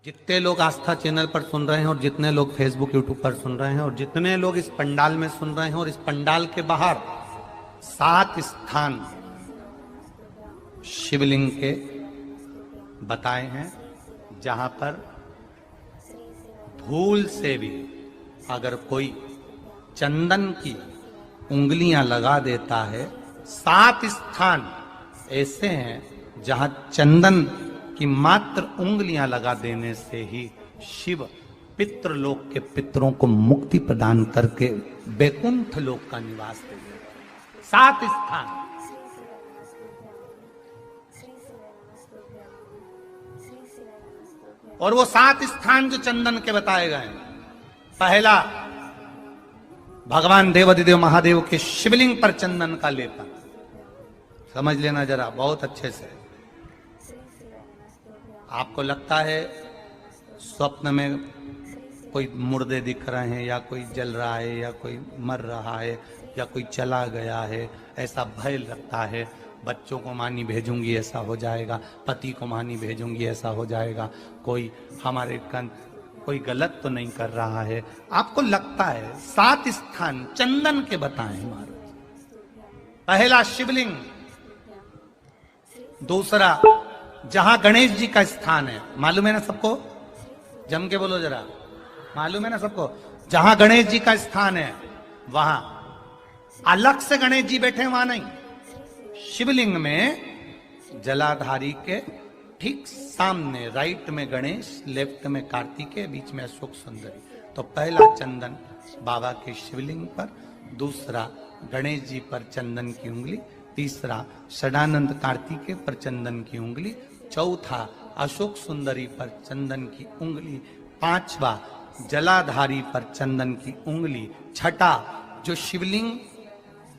जितने लोग आस्था चैनल पर सुन रहे हैं और जितने लोग फेसबुक यूट्यूब पर सुन रहे हैं और जितने लोग इस पंडाल में सुन रहे हैं और इस पंडाल के बाहर 7 स्थान शिवलिंग के बताए हैं जहां पर भूल से भी अगर कोई चंदन की उंगलियां लगा देता है, 7 स्थान ऐसे हैं जहां चंदन कि मात्र उंगलियां लगा देने से ही शिव पितृलोक के पितरों को मुक्ति प्रदान करके बैकुंठ लोक का निवास देंगे। 7 स्थान। और वो 7 स्थान जो चंदन के बताए गए हैं, पहला भगवान देवाधिदेव महादेव के शिवलिंग पर चंदन का लेपन। समझ लेना जरा बहुत अच्छे से। आपको लगता है स्वप्न में कोई मुर्दे दिख रहे हैं या कोई जल रहा है या कोई मर रहा है या कोई चला गया है, ऐसा भय लगता है। बच्चों को मानी भेजूंगी ऐसा हो जाएगा, पति को मानी भेजूंगी ऐसा हो जाएगा, कोई हमारे कोई गलत तो नहीं कर रहा है, आपको लगता है। 7 स्थान चंदन के बताए हमारे। पहला शिवलिंग, दूसरा जहां गणेश जी का स्थान है, मालूम है ना सबको? जम के बोलो जरा, मालूम है ना सबको? जहां गणेश जी का स्थान है वहां अलग से गणेश जी बैठे, वहां नहीं। शिवलिंग में जलाधारी के ठीक सामने राइट में गणेश, लेफ्ट में कार्तिकेय, बीच में अशोक सुंदरी। तो पहला चंदन बाबा के शिवलिंग पर, दूसरा गणेश जी पर चंदन की उंगली, तीसरा षडानंद कार्तिकेय पर चंदन की उंगली, चौथा अशोक सुंदरी पर चंदन की उंगली, पांचवा जलाधारी पर चंदन की उंगली, छठा जो शिवलिंग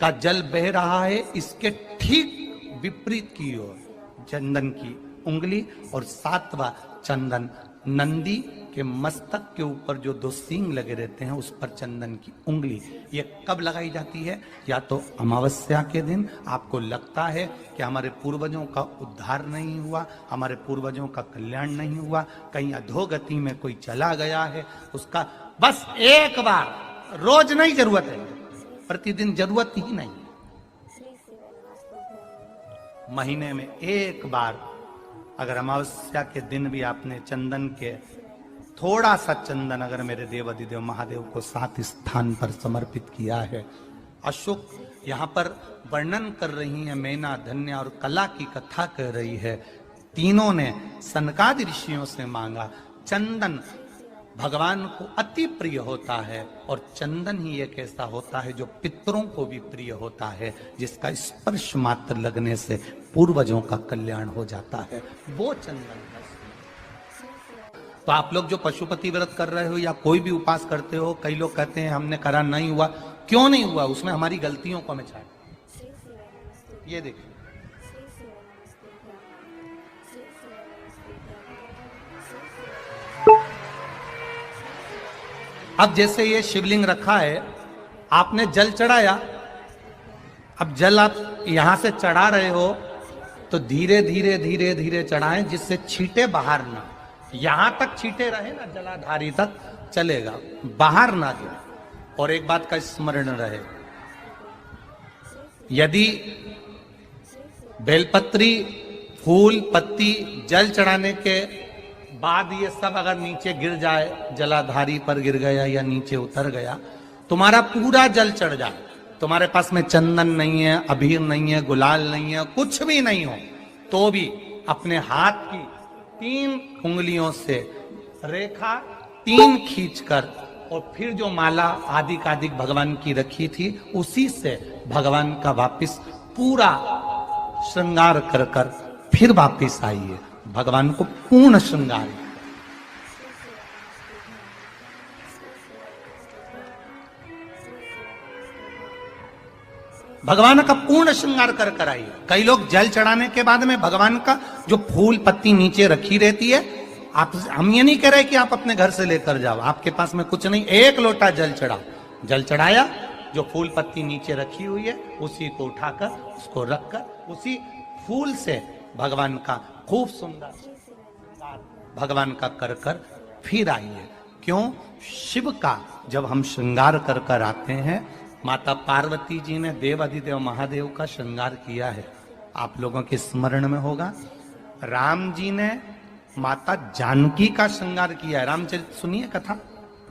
का जल बह रहा है इसके ठीक विपरीत की ओर चंदन की उंगली, और 7वां चंदन नंदी के मस्तक के ऊपर जो 2 सींग लगे रहते हैं उस पर चंदन की उंगली। ये कब लगाई जाती है? या तो अमावस्या के दिन। आपको लगता है कि हमारे पूर्वजों का उद्धार नहीं हुआ, हमारे पूर्वजों का कल्याण नहीं हुआ, कहीं अधोगति में कोई चला गया है, उसका बस एक बार, रोज नहीं जरूरत है, प्रतिदिन जरूरत ही नहीं, महीने में एक बार अगर अमावस्या के दिन भी आपने चंदन के थोड़ा सा चंदन अगर मेरे देवाधिदेव महादेव को 7 स्थान पर समर्पित किया है। अशोक यहाँ पर वर्णन कर रही है, मैना, धन्य और कला की कथा कर रही है। तीनों ने सनकादि ऋषियों से मांगा। चंदन भगवान को अति प्रिय होता है और चंदन ही एक ऐसा होता है जो पितरों को भी प्रिय होता है, जिसका स्पर्श मात्र लगने से पूर्वजों का कल्याण हो जाता है, वो चंदन है। तो आप लोग जो पशुपति व्रत कर रहे हो या कोई भी उपास करते हो, कई लोग कहते हैं हमने करा नहीं हुआ। क्यों नहीं हुआ? उसमें हमारी गलतियों को हमें छाया। ये देखिए, अब जैसे ये शिवलिंग रखा है, आपने जल चढ़ाया, अब जल आप यहां से चढ़ा रहे हो तो धीरे धीरे धीरे धीरे चढ़ाएं जिससे छींटे बाहर ना, यहां तक छींटे रहे ना, जलाधारी तक चलेगा, बाहर ना गिरे। और एक बात का स्मरण रहे, यदि बेलपत्री, फूल, पत्ती जल चढ़ाने के बाद ये सब अगर नीचे गिर जाए, जलाधारी पर गिर गया या नीचे उतर गया, तुम्हारा पूरा जल चढ़ जाए, तुम्हारे पास में चंदन नहीं है, अबीर नहीं है, गुलाल नहीं है, कुछ भी नहीं हो, तो भी अपने हाथ की 3 उंगलियों से रेखा 3 खींचकर और फिर जो माला आदिकाधिक भगवान की रखी थी उसी से भगवान का वापिस पूरा श्रृंगार कर कर फिर वापिस आइए, भगवान को पूर्ण श्रृंगार। भगवान का पूर्ण श्रृंगार कर कर आइए। कई लोग जल चढ़ाने के बाद में भगवान का जो फूल पत्ती नीचे रखी रहती है, आप, हम ये नहीं कह रहे कि आप अपने घर से लेकर जाओ, आपके पास में कुछ नहीं, 1 लोटा जल चढ़ाओ, जल चढ़ाया, जो फूल पत्ती नीचे रखी हुई है उसी को उठाकर उसको रखकर उसी फूल से भगवान का खूब सुंदर भगवान का कर कर फिर आइए। क्यों? शिव का जब हम श्रृंगार कर कर आते हैं, माता पार्वती जी ने देव अधिदेव महादेव का श्रृंगार किया है, आप लोगों के स्मरण में होगा। राम जी ने माता जानकी का श्रृंगार किया है। रामचरित सुनिए कथा,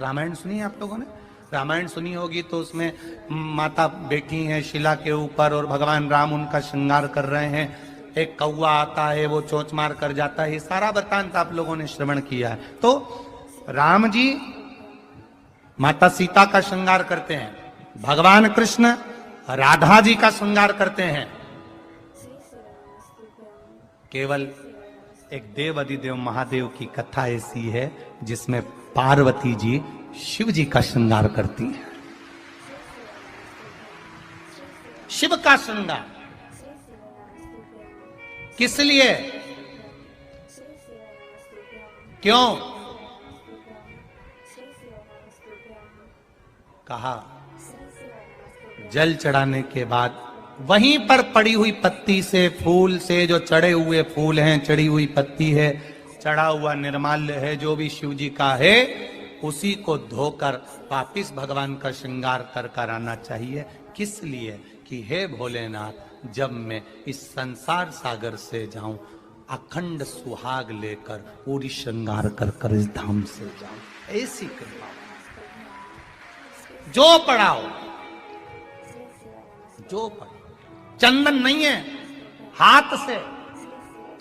रामायण सुनिए आप लोगों ने, रामायण सुनी होगी तो उसमें माता बैठी हैं शिला के ऊपर और भगवान राम उनका श्रृंगार कर रहे हैं। एक कौवा आता है, वो चोंच मार कर जाता है, ये सारा वृत्तांत आप लोगों ने श्रवण किया है। तो राम जी माता सीता का श्रृंगार करते हैं, भगवान कृष्ण राधा जी का श्रृंगार करते हैं। केवल एक देव अधिदेव महादेव की कथा ऐसी है जिसमें पार्वती जी शिव जी का श्रृंगार करती हैं। शिव का श्रृंगार किस लिए? क्यों? कहा जल चढ़ाने के बाद वहीं पर पड़ी हुई पत्ती से, फूल से, जो चढ़े हुए फूल हैं, चढ़ी हुई पत्ती है, चढ़ा हुआ निर्माल्य है, जो भी शिव जी का है, उसी को धोकर वापिस भगवान का श्रृंगार कर कर आना चाहिए। किस लिए? कि हे भोलेनाथ, जब मैं इस संसार सागर से जाऊं, अखंड सुहाग लेकर पूरी श्रृंगार कर कर इस धाम से जाऊं। ऐसी कृपा जो पढ़ाओ, जो पढ़ाओ, चंदन नहीं है, हाथ से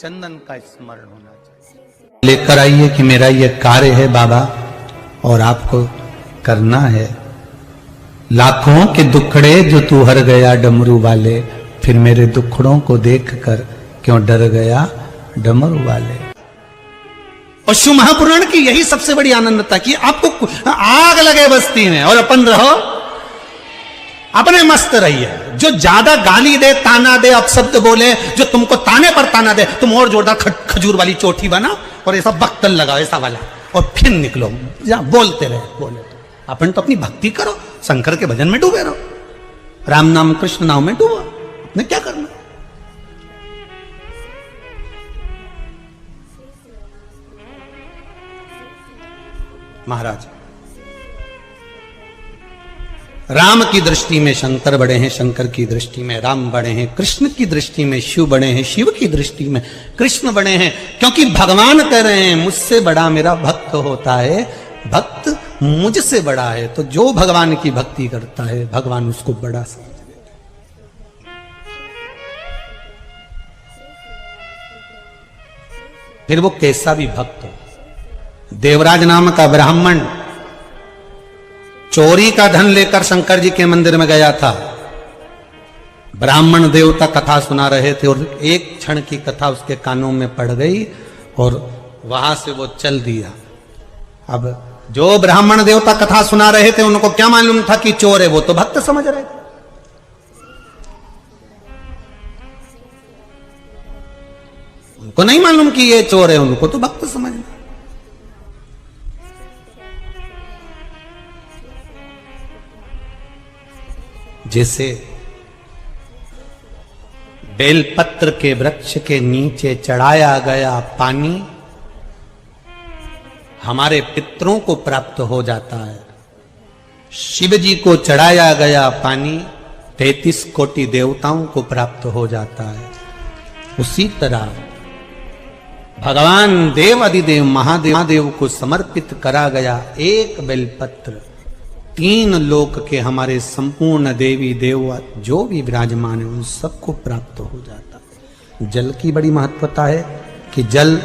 चंदन का स्मरण होना चाहिए। लेकर आइए कि मेरा ये कार्य है बाबा और आपको करना है। लाखों के दुखड़े जो तू हर गया डमरू वाले, फिर मेरे दुखड़ों को देखकर क्यों डर गया डमरू वाले। और शिव महापुराण की यही सबसे बड़ी आनंदता कि आपको आग लगे बस्ती में और अपन रहो, अपने मस्त रहिए। जो ज्यादा गाली दे, ताना दे, अपशब्द बोले, जो तुमको ताने पर ताना दे, तुम और जोरदार खजूर वाली चोटी बना और ऐसा बख्तल लगाओ ऐसा वाला, और फिर निकलो, बोलते रहे, बोले। अपन तो अपनी भक्ति करो, शंकर के भजन में डूबे रहो, राम नाम कृष्ण नाम में डूबो, अपने क्या करना। महाराज, राम की दृष्टि में शंकर बड़े हैं, शंकर की दृष्टि में राम बड़े हैं, कृष्ण की दृष्टि में शिव बड़े हैं, शिव की दृष्टि में कृष्ण बड़े हैं। क्योंकि भगवान कह रहे हैं मुझसे बड़ा मेरा भक्त होता है, भक्त मुझसे बड़ा है। तो जो भगवान की भक्ति करता है भगवान उसको बड़ा समझ लेते हैं। फिर वो कैसा भी भक्त हो। देवराज नाम का ब्राह्मण चोरी का धन लेकर शंकर जी के मंदिर में गया था। ब्राह्मण देवता कथा सुना रहे थे और एक क्षण की कथा उसके कानों में पड़ गई और वहां से वो चल दिया। अब जो ब्राह्मण देवता कथा सुना रहे थे उनको क्या मालूम था कि चोर है, वो तो भक्त समझ रहे थे। उनको नहीं मालूम कि ये चोर है, उनको तो भक्त समझ रहे। जैसे बेलपत्र के वृक्ष के नीचे चढ़ाया गया पानी हमारे पितरों को प्राप्त हो जाता है, शिव जी को चढ़ाया गया पानी 33 कोटि देवताओं को प्राप्त हो जाता है। उसी तरह भगवान देव अधिदेव महादेव को समर्पित करा गया एक बेलपत्र 3 लोक के हमारे संपूर्ण देवी देवता जो भी विराजमान है उन सबको प्राप्त हो जाता है। जल की बड़ी महत्वता है कि जल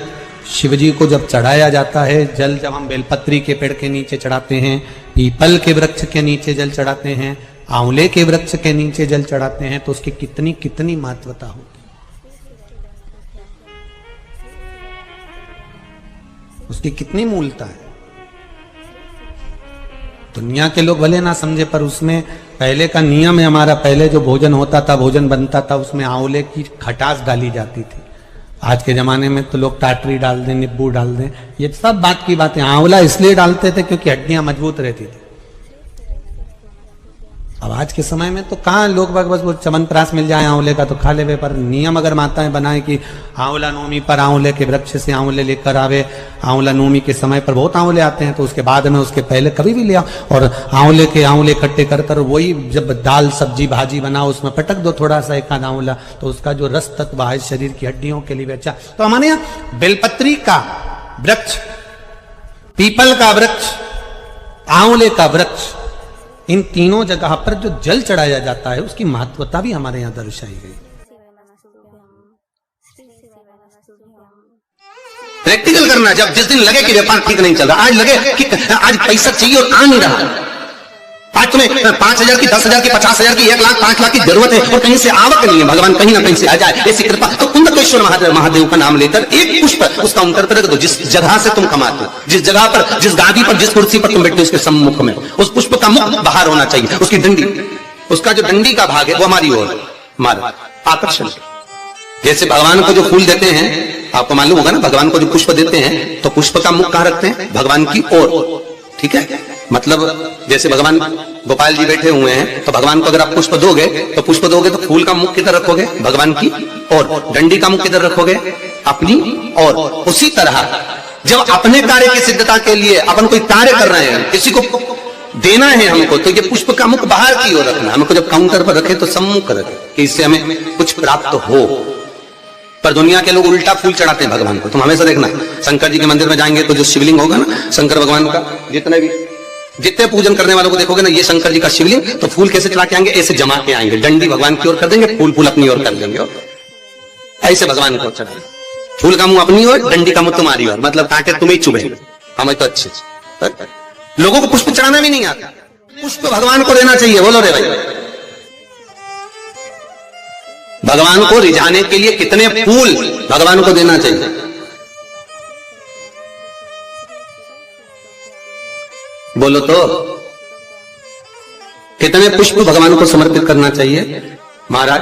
शिव जी को जब चढ़ाया जाता है, जल जब हम बेलपत्री के पेड़ के नीचे चढ़ाते हैं, पीपल के वृक्ष के नीचे जल चढ़ाते हैं, आंवले के वृक्ष के नीचे जल चढ़ाते हैं, तो उसकी कितनी कितनी महत्वता होती है, उसकी कितनी मूलता है। दुनिया के लोग भले ना समझे पर उसमें पहले का नियम है हमारा, पहले जो भोजन होता था, भोजन बनता था, उसमें आंवले की खटास डाली जाती थी। आज के जमाने में तो लोग टाटरी डाल दें, नींबू डाल दें, ये सब बात की बात है। आंवला इसलिए डालते थे क्योंकि हड्डियां मजबूत रहती थी अब आज के समय में तो कहाँ लोग बस वो चमनप्राश मिल जाए आंवले का तो खा ले, पर नियम अगर माताएं बनाए कि आंवला नवमी पर आंवले के वृक्ष से आंवले लेकर आवे, आंवला नवमी के समय पर बहुत आंवले आते हैं तो उसके बाद में उसके पहले कभी भी ले आओ और आंवले के आंवले इकट्ठे कर कर वही जब दाल सब्जी भाजी बनाओ उसमें पटक दो थोड़ा सा एक आध आंवला, तो उसका जो रस तत्व है शरीर की हड्डियों के लिए अच्छा। तो हमारे यहाँ बेलपत्री का वृक्ष, पीपल का वृक्ष, आंवले का वृक्ष, इन तीनों जगह पर जो जल चढ़ाया जाता है उसकी महत्वता भी हमारे यहाँ दर्शाई गई। प्रैक्टिकल करना, जब जिस दिन लगे कि व्यापार ठीक नहीं चल रहा, आज लगे कि आज पैसा चाहिए और आ नहीं रहा, आज तुम्हें 5,000 की, 10,000 की, 50,000 की, 1 लाख 5 लाख की जरूरत है और कहीं से आवक नहीं है, भगवान कहीं ना कहीं से आ जाए ऐसी कृपा, तो कुंदकेश्वर महादेव का नाम लेकर एक पुष्प उसका अंतर रख दो। जिस जगह से तुम कमाते हो, जिस जगह पर, जिस गादी पर, जिस कुर्सी पर तुम बैठते हो उसके सम्मुख में उस पुष्प का मुख बाहर होना चाहिए, उसकी डंडी, उसका जो डंडी का भाग है वो हमारी ओर, हमारा आकर्षण। जैसे भगवान को जो फूल देते हैं, आपको मालूम होगा ना, भगवान को जो पुष्प देते हैं तो पुष्प का मुख कहां रखते हैं? भगवान की ओर, ठीक है। मतलब जैसे भगवान गोपाल जी बैठे हुए हैं तो भगवान को अगर आप पुष्प दोगे तो फूल का मुख किधर रखोगे? भगवान की ओर। डंडी का मुख किधर रखोगे? अपनी ओर। उसी तरह जब अपने कार्य की सिद्धता के लिए अपन कोई कार्य कर रहे हैं, किसी को देना है हमको, तो ये पुष्प का मुख बाहर की ओर रखना। हमको जब काउंटर पर रखे तो सम्मुख रखे कि इससे हमें कुछ प्राप्त हो। पर दुनिया के लोग उल्टा फूल चढ़ाते हैं भगवान को। तुम हमेशा देखना, शंकर जी के मंदिर में जाएंगे तो जो शिवलिंग होगा ना शंकर भगवान का, जितने पूजन करने वालों को देखोगे ना, ये शंकर जी का शिवलिंग, तो फूल कैसे चढ़ा के आएंगे? ऐसे जमा के आएंगे, डंडी भगवान की ओर कर देंगे, फूल अपनी ओर कर देंगे, ऐसे भगवान को चढ़ाएंगे। फूल का मुंह अपनी ओर, डंडी का मुंह तुम्हारी ओर, मतलब कांटे तुम्हें चुभे, हमें तो अच्छे। लोगों को पुष्प चढ़ाना भी नहीं आता, पुष्प भगवान को देना चाहिए। बोलो रे भाई, भगवान को रिझाने के लिए कितने फूल भगवान को देना चाहिए? बोलो तो, कितने पुष्प भगवान को समर्पित करना चाहिए? महाराज,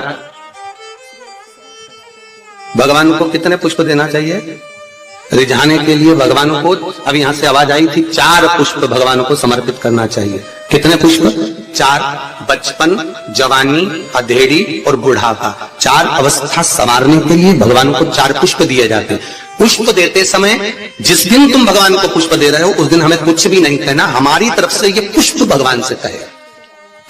भगवान को कितने पुष्प देना चाहिए रिझाने के लिए? भगवान को, अभी यहां से आवाज आई थी, 4 पुष्प भगवान को समर्पित करना चाहिए। कितने पुष्प? 4। बचपन, जवानी, अधेड़ी और बुढ़ापा, 4 अवस्था संवारने के लिए भगवान को 4 पुष्प दिए जाते हैं। पुष्प देते समय जिस दिन तुम भगवान को पुष्प दे रहे हो उस दिन हमें कुछ भी नहीं कहना, हमारी तरफ से ये पुष्प भगवान से कहे।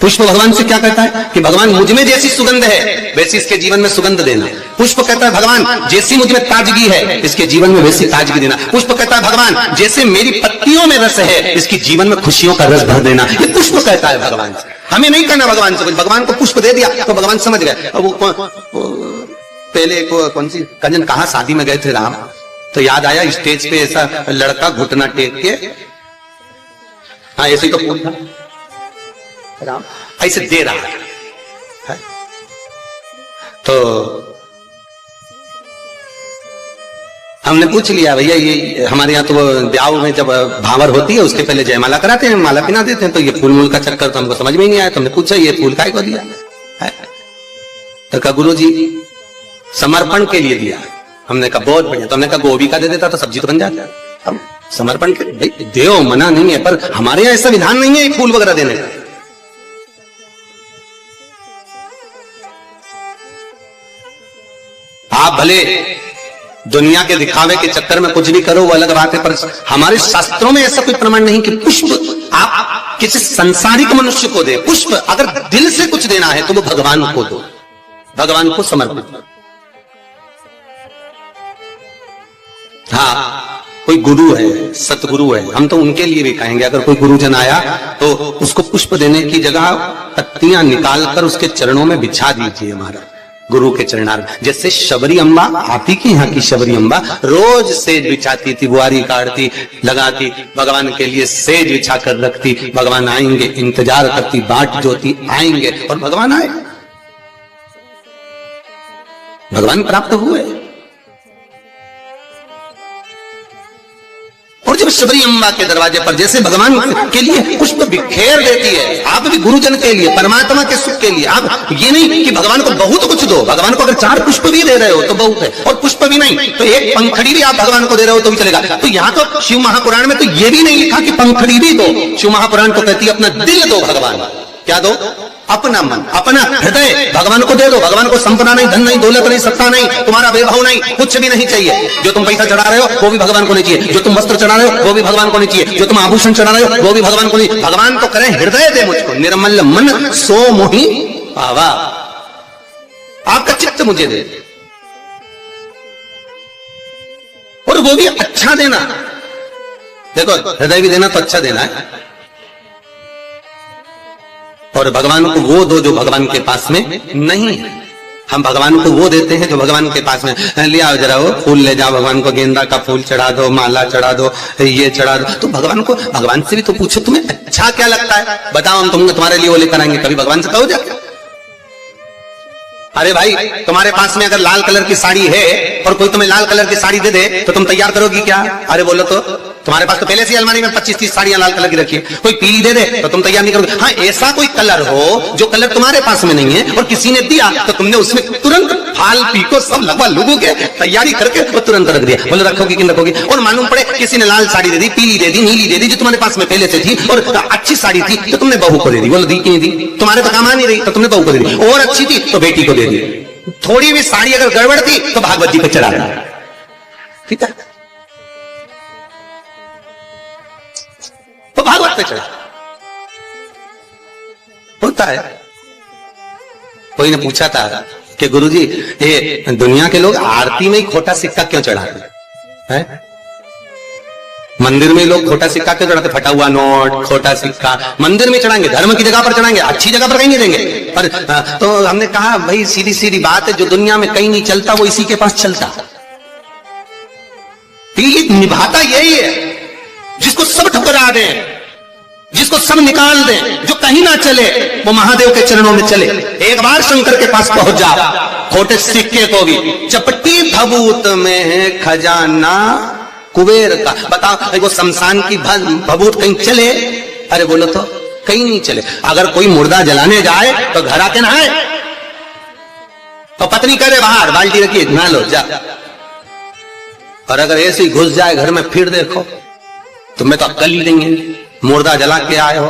पुष्प भगवान से क्या कहता है कि भगवान मुझ में जैसी सुगंध है वैसी इसके जीवन में सुगंध देना। पुष्प कहता है भगवान जैसी मुझ में ताजगी है इसके जीवन में वैसी ताजगी देना। पुष्प कहता है भगवान जैसे मेरी पत्तियों में रस है इसके जीवन में खुशियों का रस भर देना। ये पुष्प कहता है भगवान से। हमें नहीं करना भगवान से कुछ, भगवान को पुष्प दे दिया तो भगवान समझ गए। पहले कौन सी कंजन कहा शादी में गए थे राम, तो याद आया स्टेज पे ऐसा लड़का घुटना टेक के, हाँ ऐसे ही तो फूल था, राम ऐसे दे रहा है। तो हमने पूछ लिया भैया ये हमारे यहाँ तो ब्याह में जब भावर होती है उसके पहले जयमाला कराते हैं, माला पिना देते हैं, तो ये फूल मूल का चक्कर तो हमको समझ में ही नहीं आया। तो हमने पूछा ये फूल काय को दिया है? तो कहा गुरु जी समर्पण के लिए दिया। हमने कहा बहुत बढ़िया। तो हमने कहा गोभी का दे देता तो सब्जी तो बन जाता। हम समर्पण के भाई देव मना नहीं है, पर हमारे यहाँ ऐसा विधान नहीं है फूल वगैरह देने का। आप भले दुनिया के दिखावे के चक्कर में कुछ भी करो वो अलग बात है, पर हमारे शास्त्रों में ऐसा कोई प्रमाण नहीं कि पुष्प आप किसी संसारिक मनुष्य को दे। पुष्प अगर दिल से कुछ देना है तो वो भगवान को दो, भगवान को समर्पित करो। हाँ कोई गुरु है, सतगुरु है, हम तो उनके लिए भी कहेंगे अगर कोई गुरुजन आया तो उसको पुष्प देने की जगह पत्तियां निकालकर उसके चरणों में बिछा दीजिए महाराज, गुरु के चरणार। जैसे शबरी अम्बा, आप ही के यहाँ की शबरी अम्बा रोज सेज बिछाती थी, बुआरी काटती, लगाती, भगवान के लिए सेज बिछा कर रखती। भगवान आएंगे इंतजार करती, बाट जोती, आएंगे और भगवान आए, भगवान प्राप्त हुए। और जब शबरी अम्बा के दरवाजे पर जैसे भगवान के लिए पुष्प बिखेर देती है, आप भी गुरुजन के लिए, परमात्मा के सुख के लिए। आप ये नहीं कि भगवान को बहुत कुछ दो, भगवान को अगर 4 पुष्प भी दे रहे हो तो बहुत है, और पुष्प भी नहीं तो एक पंखड़ी भी आप भगवान को दे रहे हो तो भी चलेगा। तो यहाँ तो शिव महापुराण में तो ये भी नहीं लिखा कि पंखड़ी भी दो, शिव महापुराण तो कहती है अपना दिल दो भगवान। क्या दो? अपना मन, अपना हृदय भगवान को दे दो। भगवान को संपदा नहीं, धन नहीं, दौलत नहीं, सत्ता नहीं, तुम्हारा वैभव नहीं, कुछ भी नहीं चाहिए। जो तुम पैसा चढ़ा रहे हो वो भी भगवान को नहीं चाहिए, जो तुम वस्त्र चढ़ा रहे हो वो भी भगवान को नहीं चाहिए, जो तुम आभूषण चढ़ा रहे हो वो भी भगवान को नहीं। भगवान तो करें हृदय दे मुझको, निर्मल मन सो मोहि पावा, आपका चित्त मुझे दे, और वो भी अच्छा देना। देखो हृदय भी देना तो अच्छा देना है, और भगवान को वो दो जो भगवान के पास में नहीं है। हम भगवान को वो देते हैं जो भगवान के पास में, ले आओ जरा वो फूल ले जाओ, भगवान को गेंदा का फूल चढ़ा दो, माला चढ़ा दो, ये चढ़ा दो। तो भगवान को, भगवान से भी तो पूछो तुम्हें अच्छा क्या लगता है, बताओ हम तुम्हारे लिए वो लेकर आएंगे। कभी भगवान से कहो जाके, अरे भाई तुम्हारे पास में अगर लाल कलर की साड़ी है और कोई तुम्हें लाल कलर की साड़ी दे दे तो तुम तैयार करोगी क्या? अरे बोलो तो, तुम्हारे पास तो पहले से अलमारी में 25-30 साड़ियां लाल कलर की रखी है, कोई पीली दे दे तो तुम तैयार नहीं करोगे। हाँ, ऐसा कोई कलर हो जो कलर तुम्हारे पास में नहीं है और किसी ने दिया तो तुमने उसमें तुरंत फाल पीको सब लगवा लोगों के तैयारी करके वो तुरंत रख दिया। बोलो रखोगी कि रखोगी? और मालूम पड़े किसी ने लाल साड़ी दे दी, पीली दे दी, नीली दे दी, जो तुम्हारे पास में पहले से थी और अच्छी साड़ी थी तो तुमने बहू को दे दी। बोलो दी कि नहीं दी? तुम्हारे तो काम आ नहीं रही तो तुमने बहू को दे दी, और अच्छी थी तो बेटी को दे दी। थोड़ी भी साड़ी अगर गड़बड़ थी तो भागवत जी पे चढ़ा दी, ठीक है, तो भागवत पे चढ़ा होता है। कोई ने पूछा था कि गुरुजी ये दुनिया के लोग आरती में ही खोटा सिक्का क्यों चढ़ाते हैं? मंदिर में लोग खोटा सिक्का क्यों चढ़ाते? फटा हुआ नोट, खोटा सिक्का मंदिर में चढ़ाएंगे, धर्म की जगह पर चढ़ाएंगे, अच्छी जगह पर कहीं नहीं देंगे। पर तो हमने कहा भाई सीधी सीधी बात है, जो दुनिया में कहीं नहीं चलता वो इसी के पास चलता। ये निभाता यही है जिसको सब ठुकरा दे, जिसको सब निकाल दे, जो कहीं ना चले वो महादेव के चरणों में चले। एक बार शंकर के पास पहुंच जा, खोटे सिक्के को भी चपटी भभूत में है खजाना कुबेर का। बताओ वो शमशान की भभूत कहीं चले? अरे बोलो तो कहीं नहीं चले। अगर कोई मुर्दा जलाने जाए तो घर आके नहाए, तो पत्नी करे बाहर बाल्टी रखिए नहा लो जा, और अगर ऐसे ही घुस जाए घर में फिर देखो तुम्हें तो अक्ल ही नहीं है। मुर्दा जला के आए हो,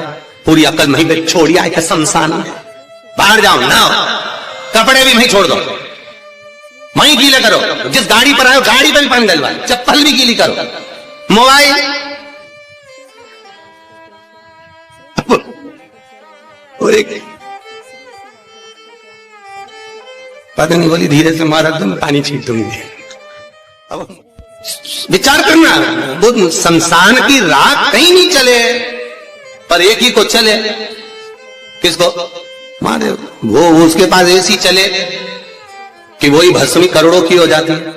पूरी अक्ल वहीं पे छोड़ी आए थे शमशान में। बाहर जाओ नहाओ, कपड़े भी वहीं छोड़ दो, वहीं गीले करो, जिस गाड़ी पर आए हो गाड़ी पर भी पानी डलवा, चप्पल भी गीली करो, मोबाइल और एक पता नहीं बोली धीरे से मारा तुम पानी छीट दूंगी। अब विचार करना, वो शमशान की राख कहीं नहीं चले पर एक ही को चले, किसको? महादेव। वो उसके पास ऐसी चले कि वही भस्मी करोड़ों की हो जाती है।